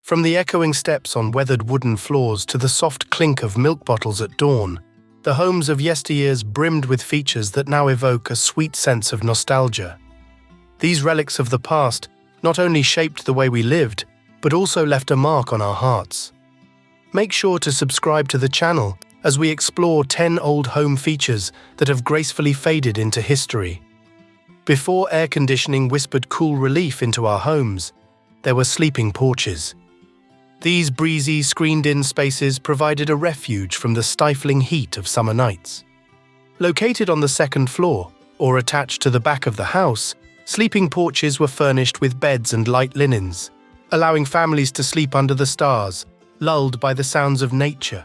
From the echoing steps on weathered wooden floors to the soft clink of milk bottles at dawn, the homes of yesteryears brimmed with features that now evoke a sweet sense of nostalgia. These relics of the past not only shaped the way we lived, but also left a mark on our hearts. Make sure to subscribe to the channel as we explore 10 old home features that have gracefully faded into history. Before air conditioning whispered cool relief into our homes, there were sleeping porches. These breezy, screened-in spaces provided a refuge from the stifling heat of summer nights. Located on the second floor, or attached to the back of the house, sleeping porches were furnished with beds and light linens, allowing families to sleep under the stars, lulled by the sounds of nature.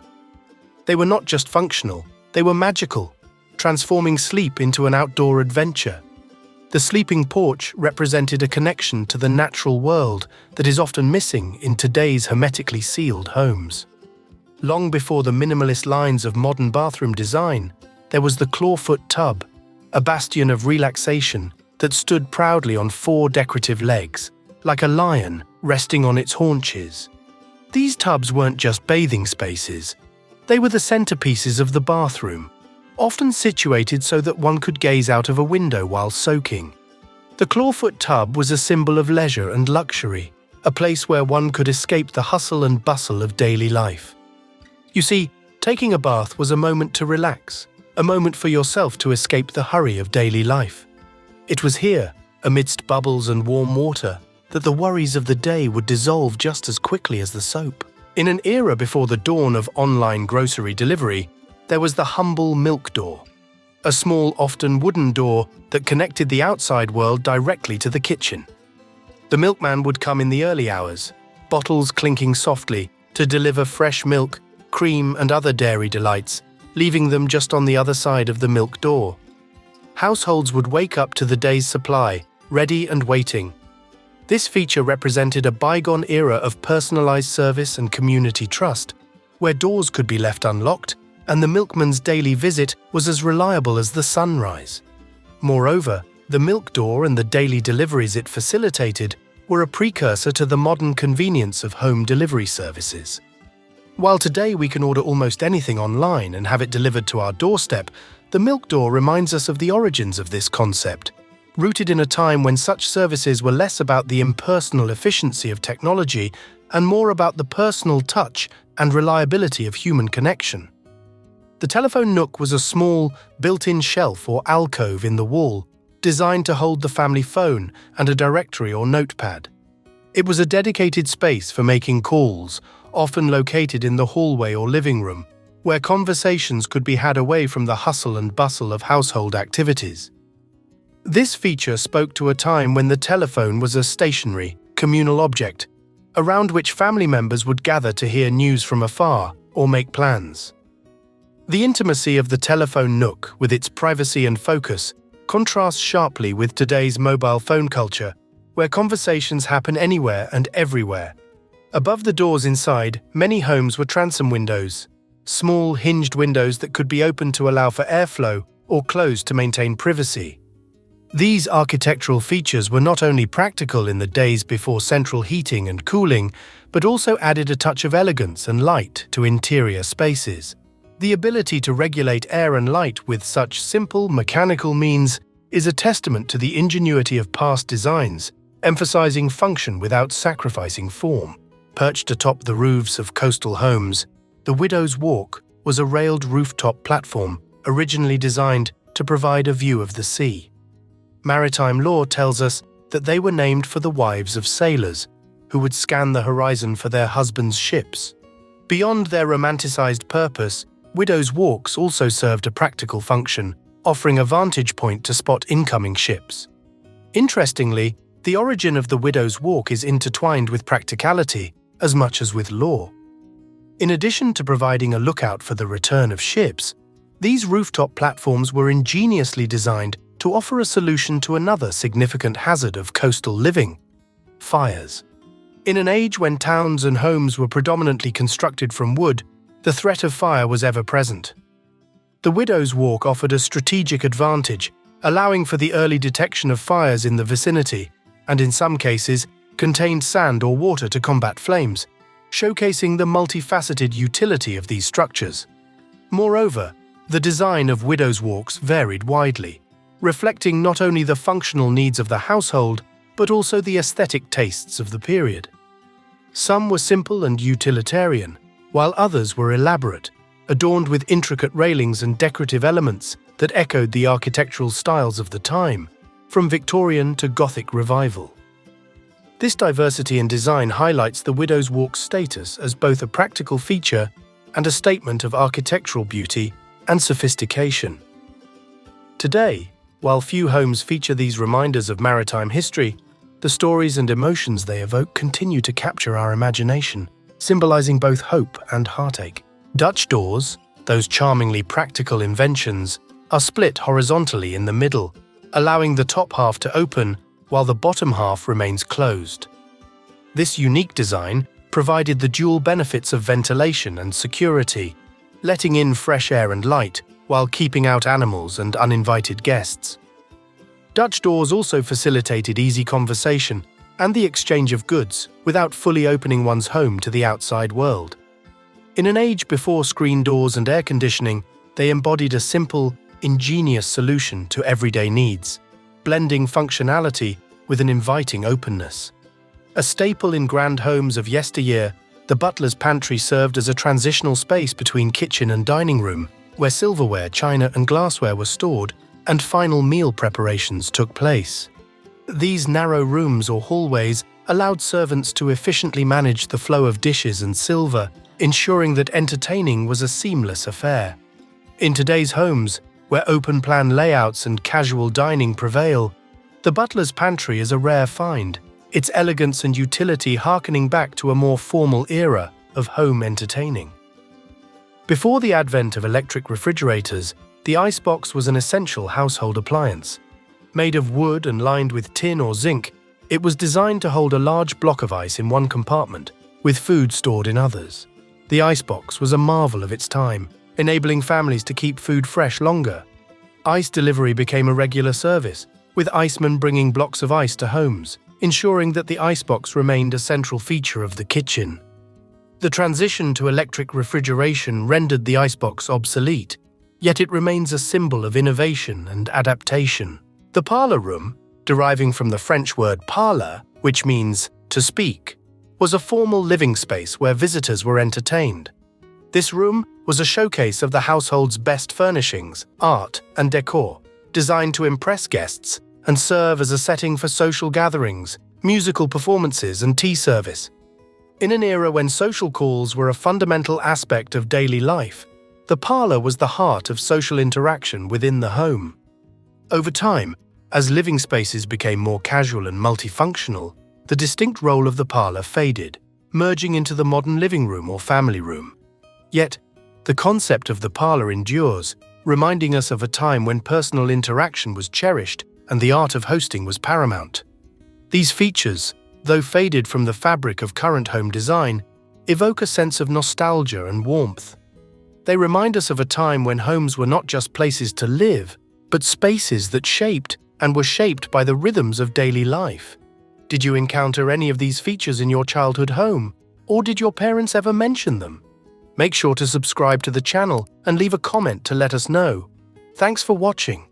They were not just functional, they were magical, transforming sleep into an outdoor adventure. The sleeping porch represented a connection to the natural world that is often missing in today's hermetically sealed homes. Long before the minimalist lines of modern bathroom design, there was the clawfoot tub, a bastion of relaxation that stood proudly on 4 decorative legs, like a lion resting on its haunches. These tubs weren't just bathing spaces. They were the centerpieces of the bathroom, often situated so that one could gaze out of a window while soaking. The clawfoot tub was a symbol of leisure and luxury, a place where one could escape the hustle and bustle of daily life. You see, taking a bath was a moment to relax, a moment for yourself to escape the hurry of daily life. It was here, amidst bubbles and warm water, that the worries of the day would dissolve just as quickly as the soap. In an era before the dawn of online grocery delivery, there was the humble milk door, a small, often wooden door that connected the outside world directly to the kitchen. The milkman would come in the early hours, bottles clinking softly, to deliver fresh milk, cream, and other dairy delights, leaving them just on the other side of the milk door. Households would wake up to the day's supply, ready and waiting. This feature represented a bygone era of personalized service and community trust, where doors could be left unlocked and the milkman's daily visit was as reliable as the sunrise. Moreover, the milk door and the daily deliveries it facilitated were a precursor to the modern convenience of home delivery services. While today we can order almost anything online and have it delivered to our doorstep, the milk door reminds us of the origins of this concept, rooted in a time when such services were less about the impersonal efficiency of technology and more about the personal touch and reliability of human connection. The telephone nook was a small, built-in shelf or alcove in the wall, designed to hold the family phone and a directory or notepad. It was a dedicated space for making calls, often located in the hallway or living room, where conversations could be had away from the hustle and bustle of household activities. This feature spoke to a time when the telephone was a stationary, communal object, around which family members would gather to hear news from afar or make plans. The intimacy of the telephone nook, with its privacy and focus, contrasts sharply with today's mobile phone culture, where conversations happen anywhere and everywhere. Above the doors inside, many homes were transom windows, small hinged windows that could be opened to allow for airflow or closed to maintain privacy. These architectural features were not only practical in the days before central heating and cooling, but also added a touch of elegance and light to interior spaces. The ability to regulate air and light with such simple mechanical means is a testament to the ingenuity of past designs, emphasizing function without sacrificing form. Perched atop the roofs of coastal homes, the Widow's Walk was a railed rooftop platform originally designed to provide a view of the sea. Maritime lore tells us that they were named for the wives of sailors, who would scan the horizon for their husbands' ships. Beyond their romanticized purpose, Widow's Walks also served a practical function, offering a vantage point to spot incoming ships. Interestingly, the origin of the Widow's Walk is intertwined with practicality as much as with lore. In addition to providing a lookout for the return of ships, these rooftop platforms were ingeniously designed to offer a solution to another significant hazard of coastal living: fires. In an age when towns and homes were predominantly constructed from wood, the threat of fire was ever present. The Widow's Walk offered a strategic advantage, allowing for the early detection of fires in the vicinity, and in some cases, contained sand or water to combat flames, showcasing the multifaceted utility of these structures. Moreover, the design of widows' walks varied widely, reflecting not only the functional needs of the household, but also the aesthetic tastes of the period. Some were simple and utilitarian, while others were elaborate, adorned with intricate railings and decorative elements that echoed the architectural styles of the time, from Victorian to Gothic revival. This diversity in design highlights the widow's walk's status as both a practical feature and a statement of architectural beauty and sophistication. Today, while few homes feature these reminders of maritime history, the stories and emotions they evoke continue to capture our imagination, symbolizing both hope and heartache. Dutch doors, those charmingly practical inventions, are split horizontally in the middle, allowing the top half to open while the bottom half remains closed. This unique design provided the dual benefits of ventilation and security, letting in fresh air and light while keeping out animals and uninvited guests. Dutch doors also facilitated easy conversation and the exchange of goods without fully opening one's home to the outside world. In an age before screen doors and air conditioning, they embodied a simple, ingenious solution to everyday needs, blending functionality with an inviting openness. A staple in grand homes of yesteryear, the butler's pantry served as a transitional space between kitchen and dining room, where silverware, china, and glassware were stored, and final meal preparations took place. These narrow rooms or hallways allowed servants to efficiently manage the flow of dishes and silver, ensuring that entertaining was a seamless affair. In today's homes, where open-plan layouts and casual dining prevail, the butler's pantry is a rare find, its elegance and utility harkening back to a more formal era of home entertaining. Before the advent of electric refrigerators, the icebox was an essential household appliance. Made of wood and lined with tin or zinc, it was designed to hold a large block of ice in one compartment, with food stored in others. The icebox was a marvel of its time, enabling families to keep food fresh longer. Ice delivery became a regular service, with icemen bringing blocks of ice to homes, ensuring that the icebox remained a central feature of the kitchen. The transition to electric refrigeration rendered the icebox obsolete, yet it remains a symbol of innovation and adaptation. The parlor room, deriving from the French word parler, which means to speak, was a formal living space where visitors were entertained. This room was a showcase of the household's best furnishings, art, and decor, designed to impress guests and serve as a setting for social gatherings, musical performances, and tea service. In an era when social calls were a fundamental aspect of daily life, the parlor was the heart of social interaction within the home. Over time, as living spaces became more casual and multifunctional, the distinct role of the parlor faded, merging into the modern living room or family room. Yet, the concept of the parlor endures, reminding us of a time when personal interaction was cherished and the art of hosting was paramount. These features, though faded from the fabric of current home design, evoke a sense of nostalgia and warmth. They remind us of a time when homes were not just places to live, but spaces that shaped and were shaped by the rhythms of daily life. Did you encounter any of these features in your childhood home, or did your parents ever mention them? Make sure to subscribe to the channel and leave a comment to let us know. Thanks for watching.